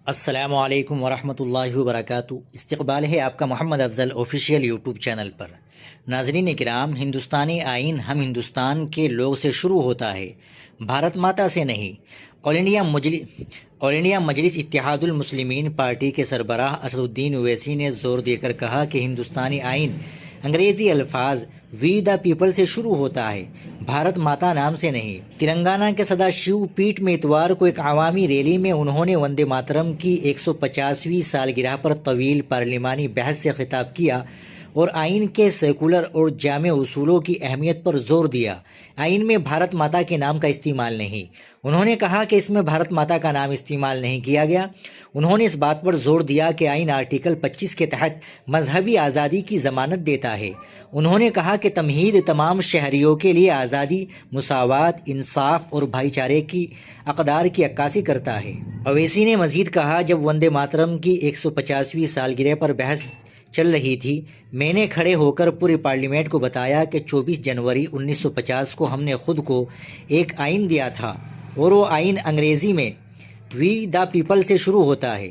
السلام علیکم ورحمۃ اللہ وبرکاتہ۔ استقبال ہے آپ کا محمد افضل آفیشیل یوٹیوب چینل پر۔ ناظرین کرام، ہندوستانی آئین ہم ہندوستان کے لوگ سے شروع ہوتا ہے، بھارت ماتا سے نہیں۔ آل انڈیا مجلس اتحاد المسلمین پارٹی کے سربراہ اسد الدین اویسی نے زور دے کر کہا کہ ہندوستانی آئین انگریزی الفاظ وی دا پیپل سے شروع ہوتا ہے، بھارت ماتا نام سے نہیں۔ تلنگانہ کے سدا شیو پیٹ میں اتوار کو ایک عوامی ریلی میں انہوں نے وندے ماترم کی 150ویں سالگرہ پر طویل پارلیمانی بحث سے خطاب کیا اور آئین کے سیکولر اور جامع اصولوں کی اہمیت پر زور دیا۔ آئین میں بھارت ماتا کے نام کا استعمال نہیں۔ انہوں نے کہا کہ اس میں بھارت ماتا کا نام استعمال نہیں کیا گیا۔ انہوں نے اس بات پر زور دیا کہ آئین آرٹیکل 25 کے تحت مذہبی آزادی کی ضمانت دیتا ہے۔ انہوں نے کہا کہ تمہید تمام شہریوں کے لیے آزادی، مساوات، انصاف اور بھائی چارے کی اقدار کی عکاسی کرتا ہے۔ اویسی نے مزید کہا، جب وندے ماترم کی 150ویں سالگرہ پر بحث چل رہی تھی، میں نے کھڑے ہو کر پوری پارلیمنٹ کو بتایا کہ 24 جنوری 1950 کو ہم نے خود کو ایک آئین دیا تھا اور وہ آئین انگریزی میں وی دا پیپل سے شروع ہوتا ہے،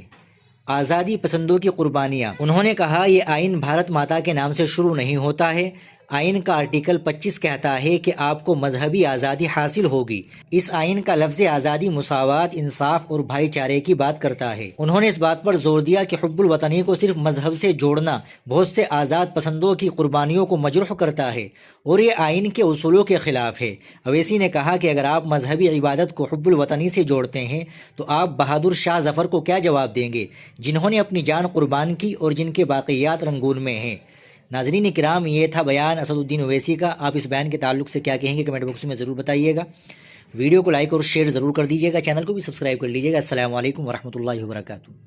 آزادی پسندوں کی قربانیاں۔ انہوں نے کہا، یہ آئین بھارت ماتا کے نام سے شروع نہیں ہوتا ہے۔ آئین کا آرٹیکل 25 کہتا ہے کہ آپ کو مذہبی آزادی حاصل ہوگی۔ اس آئین کا لفظ آزادی، مساوات، انصاف اور بھائی چارے کی بات کرتا ہے۔ انہوں نے اس بات پر زور دیا کہ حب الوطنی کو صرف مذہب سے جوڑنا بہت سے آزاد پسندوں کی قربانیوں کو مجروح کرتا ہے اور یہ آئین کے اصولوں کے خلاف ہے۔ اویسی نے کہا کہ اگر آپ مذہبی عبادت کو حب الوطنی سے جوڑتے ہیں تو آپ بہادر شاہ ظفر کو کیا جواب دیں گے، جنہوں نے اپنی جان قربان کی اور جن کے باقیات رنگون میں ہیں۔ ناظرین کرام، یہ تھا بیان اسد الدین اویسی کا۔ آپ اس بیان کے تعلق سے کیا کہیں گے کمنٹ باکس میں ضرور بتائیے گا۔ ویڈیو کو لائک اور شیئر ضرور کر دیجیے گا، چینل کو بھی سبسکرائب کر لیجیے گا۔ السلام علیکم ورحمۃ اللہ وبرکاتہ۔